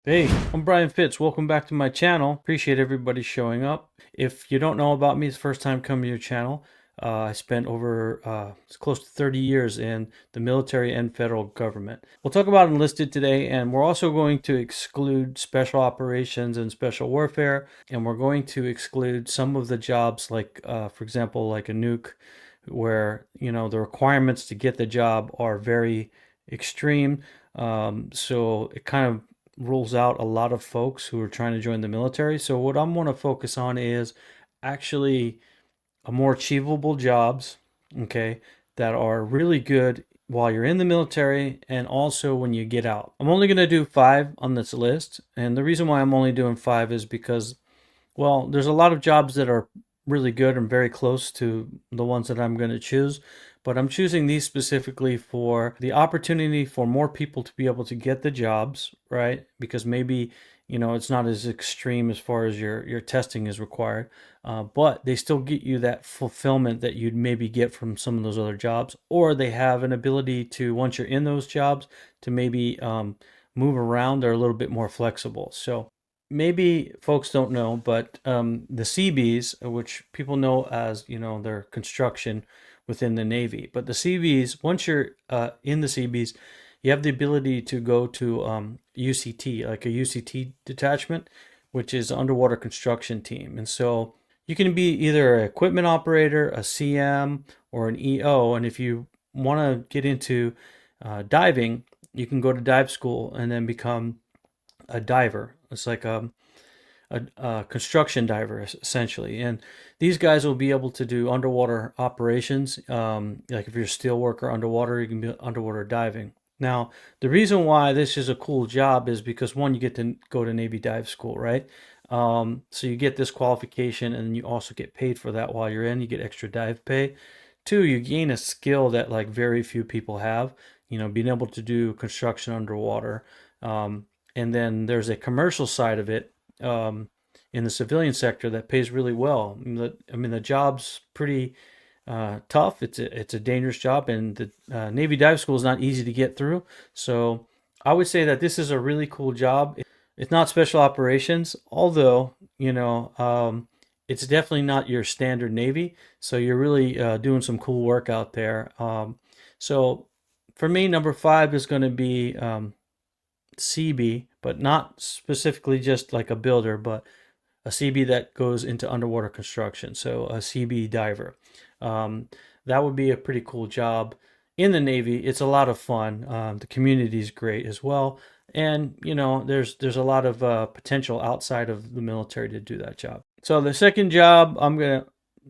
Hey, I'm Brian Fitz. Welcome back to my channel. Appreciate everybody showing up. If you don't know about me, it's the first time coming to your channel. I spent over it's close to 30 years in the military and federal government. We'll talk about enlisted today, and we're also going to exclude special operations and special warfare, and we're going to exclude some of the jobs like, for example, like a nuke, where, the requirements to get the job are very extreme. So it kind of rules out a lot of folks who are trying to join the military. So what I'm going to focus on is actually a more achievable jobs, okay, that are really good while you're in the military and also when you get out. I'm only going to do 5 on this list, and the reason why I'm only doing 5 is because, well, there's a lot of jobs that are really good and very close to the ones that I'm going to choose, but I'm choosing these specifically for the opportunity for more people to be able to get the jobs, right? Because maybe, it's not as extreme as far as your testing is required, but they still get you that fulfillment that you'd maybe get from some of those other jobs, or they have an ability to, once you're in those jobs, to maybe move around. They're a little bit more flexible. So maybe folks don't know, but the CBs, which people know as, their construction within the Navy, but the CBs, once you're in the CBs, you have the ability to go to UCT, like a UCT detachment, which is underwater construction team. And so you can be either an equipment operator, a CM, or an EO. And if you want to get into diving, you can go to dive school and then become a diver. It's like a construction diver essentially, and these guys will be able to do underwater operations. Like if you're a steel worker underwater, you can be underwater diving. Now, the reason why this is a cool job is because, one, you get to go to Navy dive school, right? So you get this qualification, and then you also get paid for that while you're in. You get extra dive pay. Two, you gain a skill that like very few people have. Being able to do construction underwater. And then there's a commercial side of it, in the civilian sector, that pays really well. The job's pretty tough. It's a dangerous job, and the Navy dive school is not easy to get through. So I would say that this is a really cool job. It's not special operations, although it's definitely not your standard Navy. So you're really doing some cool work out there. So for me, number 5 is going to be CB, but not specifically just like a builder, but a CB that goes into underwater construction. So a CB diver. Um, that would be a pretty cool job in the Navy. It's a lot of fun. The community is great as well, and there's a lot of potential outside of the military to do that job. So the second job I'm gonna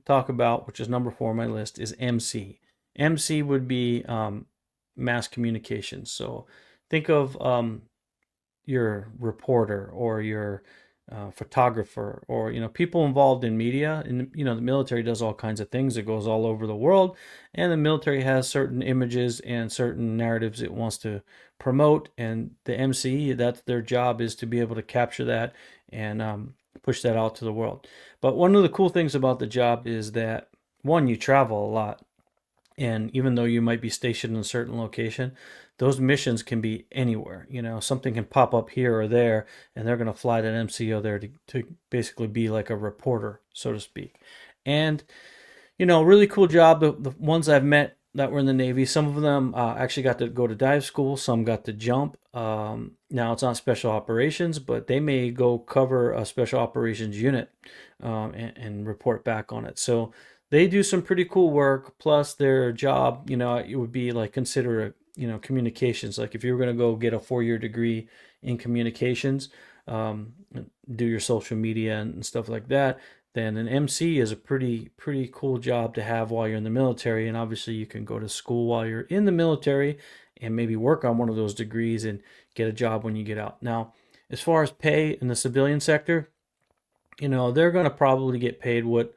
talk about, which is number 4 on my list, is MC. MC would be mass communications. So think of your reporter or your photographer, or people involved in media. And the military does all kinds of things. It goes all over the world, and the military has certain images and certain narratives it wants to promote, and the MC, that's their job, is to be able to capture that and push that out to the world. But one of the cool things about the job is that, one, you travel a lot, and even though you might be stationed in a certain location, those missions can be anywhere. Something can pop up here or there, and they're going to fly that MCO there to basically be like a reporter, so to speak. And, really cool job. The ones I've met that were in the Navy, some of them actually got to go to dive school, some got to jump. Now, it's not special operations, but they may go cover a special operations unit and report back on it. So they do some pretty cool work. Plus, their job, it would be like consider communications. Like if you were going to go get a 4-year degree in communications, um, do your social media and stuff like that, then an MC is a pretty cool job to have while you're in the military. And obviously, you can go to school while you're in the military and maybe work on one of those degrees and get a job when you get out. Now, as far as pay in the civilian sector, they're going to probably get paid what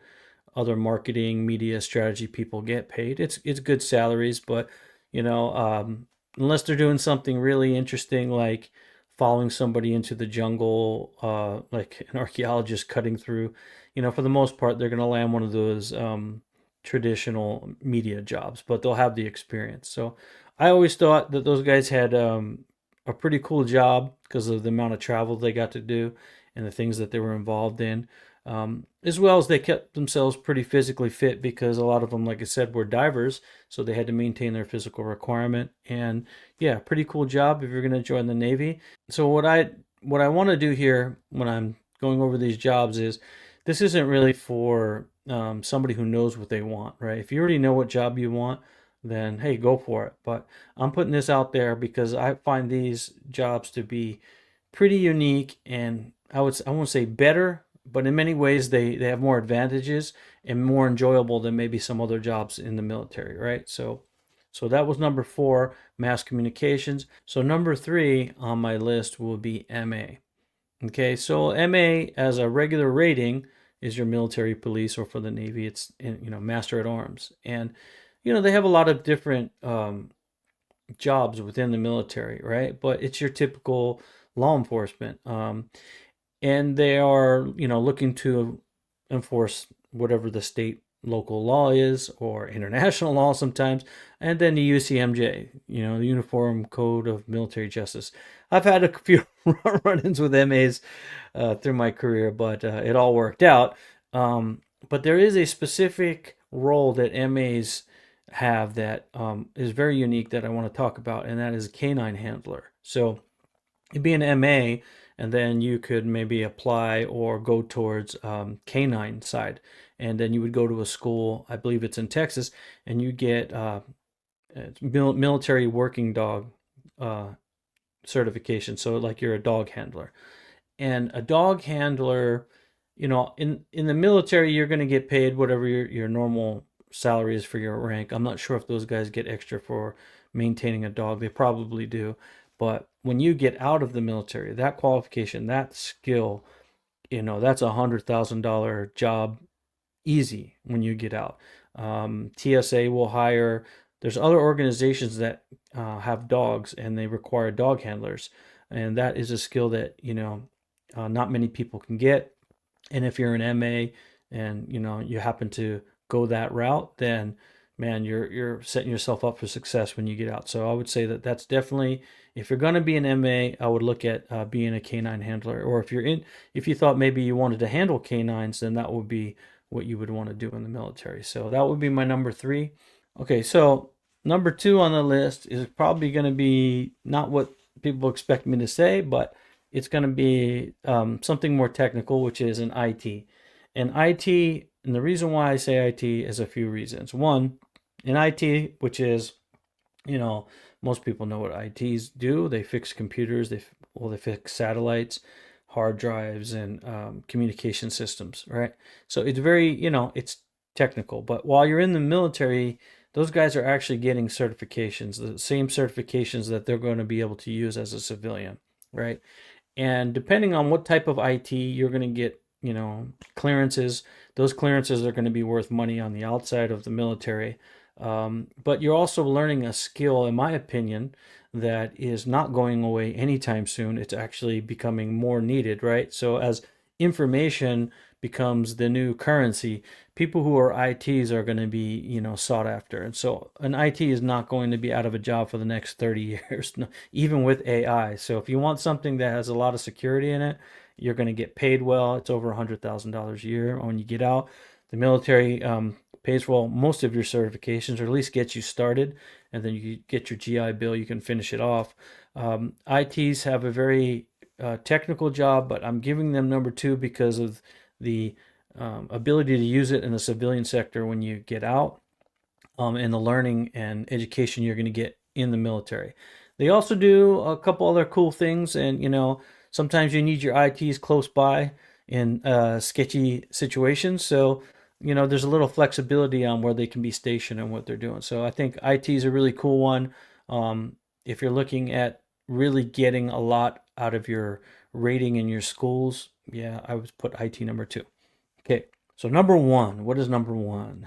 other marketing, media, strategy people get paid. It's good salaries, but unless they're doing something really interesting, like following somebody into the jungle, like an archaeologist cutting through, for the most part, they're going to land one of those traditional media jobs, but they'll have the experience. So I always thought that those guys had a pretty cool job because of the amount of travel they got to do and the things that they were involved in. As well as they kept themselves pretty physically fit because a lot of them, like I said, were divers, so they had to maintain their physical requirement. And yeah, pretty cool job if you're going to join the Navy. So what I want to do here when I'm going over these jobs is this isn't really for somebody who knows what they want, right? If you already know what job you want, then hey, go for it. But I'm putting this out there because I find these jobs to be pretty unique, and I won't say better, but in many ways they have more advantages and more enjoyable than maybe some other jobs in the military, right? So that was number 4, mass communications. So number 3 on my list will be MA. Okay, so MA as a regular rating is your military police, or for the Navy, it's Master at Arms, and they have a lot of different jobs within the military, right? But it's your typical law enforcement, and they are looking to enforce whatever the state local law is or international law sometimes, and then the UCMJ, the Uniform Code of Military Justice. I've had a few run-ins with MAs through my career, but it all worked out. But there is a specific role that MAs have that is very unique that I want to talk about, and that is canine handler. So you'd be an MA, and then you could maybe apply or go towards canine side, and then you would go to a school. I believe it's in Texas, and you get military working dog certification. So like you're a dog handler, and a dog handler, in the military, you're going to get paid whatever your normal salary is for your rank. I'm not sure if those guys get extra for maintaining a dog. They probably do. But when you get out of the military, that qualification, that skill, that's $100,000 job easy when you get out. TSA will hire. There's other organizations that have dogs and they require dog handlers, and that is a skill that not many people can get. And if you're an MA and you happen to go that route, then man, you're setting yourself up for success when you get out. So I would say that that's definitely, if you're going to be an MA, I would look at being a canine handler. Or if you thought maybe you wanted to handle canines, then that would be what you would want to do in the military. So that would be my number 3. Okay, so number 2 on the list is probably going to be not what people expect me to say, but it's going to be something more technical, which is an IT. And IT, and the reason why I say IT is a few reasons. One, in IT, which is, most people know what ITs do. They fix computers. They fix satellites, hard drives, and communication systems, right? So it's very, it's technical. But while you're in the military, those guys are actually getting certifications, the same certifications that they're going to be able to use as a civilian, right? And depending on what type of IT, you're going to get, clearances. Those clearances are going to be worth money on the outside of the military. But you're also learning a skill, in my opinion, that is not going away anytime soon. It's actually becoming more needed, right? So as information becomes the new currency, people who are ITs are going to be, sought after. And so an IT is not going to be out of a job for the next 30 years, even with AI. So if you want something that has a lot of security in it, you're going to get paid well. It's over $100,000 a year when you get out. The military pays for most of your certifications, or at least gets you started, and then you get your GI Bill. You can finish it off. ITs have a very technical job, but I'm giving them number 2 because of the ability to use it in the civilian sector when you get out, and the learning and education you're going to get in the military. They also do a couple other cool things, and sometimes you need your ITs close by in sketchy situations. So there's a little flexibility on where they can be stationed and what they're doing. So I think IT is a really cool one. If you're looking at really getting a lot out of your rating in your schools, yeah, I would put IT number 2. Okay, so number 1, what is number 1?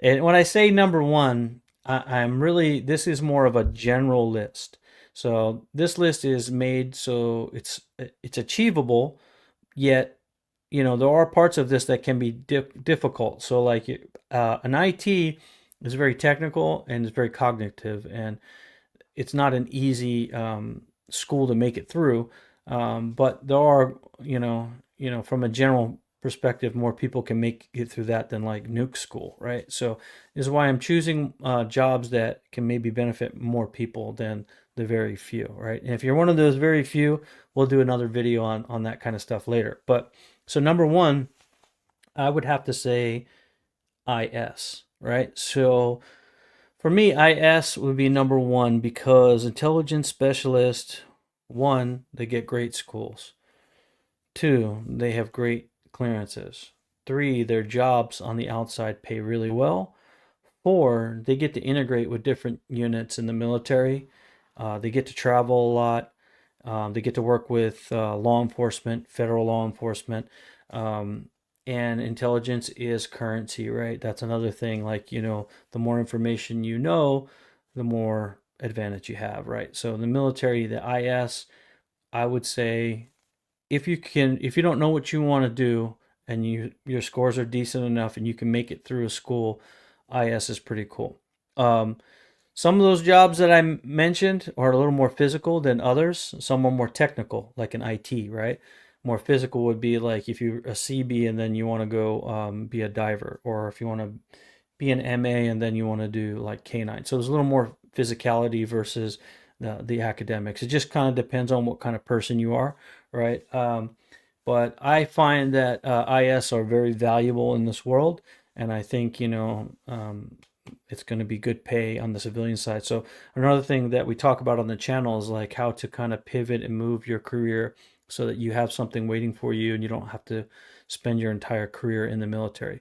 And when I say number 1, I'm really, this is more of a general list. So this list is made so it's achievable, yet there are parts of this that can be difficult. So like an IT is very technical and it's very cognitive, and it's not an easy school to make it through. But there are, from a general perspective, more people can make it through that than like nuke school, right? So this is why I'm choosing jobs that can maybe benefit more people than the very few, right? And if you're one of those very few, we'll do another video on that kind of stuff later. But so number one, I would have to say IS, right? So for me, IS would be number one because intelligence specialist, one, they get great schools. Two, they have great clearances. Three, their jobs on the outside pay really well. Four, they get to integrate with different units in the military. They get to travel a lot. They get to work with law enforcement, federal law enforcement. And intelligence is currency, right? That's another thing. Like, the more information you know, the more advantage you have, right? So in the military, the IS, I would say if you don't know what you want to do and your scores are decent enough and you can make it through a school, IS is pretty cool. Some of those jobs that I mentioned are a little more physical than others. Some are more technical, like an IT, right? More physical would be like if you're a CB and then you want to go be a diver, or if you want to be an MA and then you want to do like K9. So there's a little more physicality versus the academics. It just kind of depends on what kind of person you are, right? But I find that IS are very valuable in this world, and I think it's going to be good pay on the civilian side. So another thing that we talk about on the channel is like how to kind of pivot and move your career so that you have something waiting for you and you don't have to spend your entire career in the military.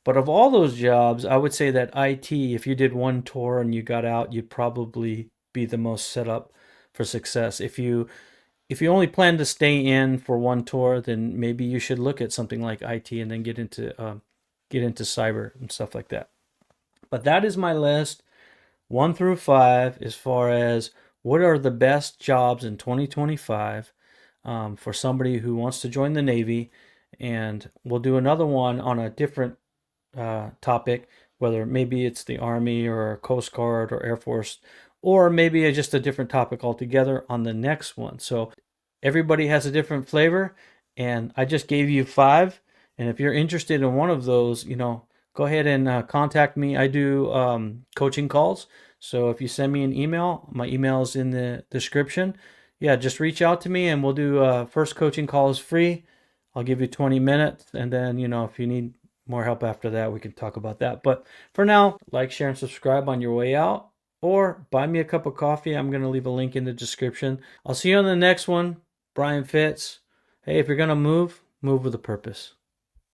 But of all those jobs, I would say that IT, if you did one tour and you got out, you'd probably be the most set up for success. If you only plan to stay in for one tour, then maybe you should look at something like IT and then get into cyber and stuff like that. But that is my list, 1 through 5, as far as what are the best jobs in 2025 for somebody who wants to join the Navy. And we'll do another one on a different topic, whether maybe it's the Army or Coast Guard or Air Force, or maybe just a different topic altogether on the next one. So everybody has a different flavor, and I just gave you 5. And if you're interested in one of those, go ahead and contact me. I do coaching calls. So if you send me an email, my email is in the description. Yeah, just reach out to me and we'll do first coaching call is free. I'll give you 20 minutes. And then, if you need more help after that, we can talk about that. But for now, like, share, and subscribe on your way out, or buy me a cup of coffee. I'm going to leave a link in the description. I'll see you on the next one. Brian Fitz. Hey, if you're going to move with a purpose.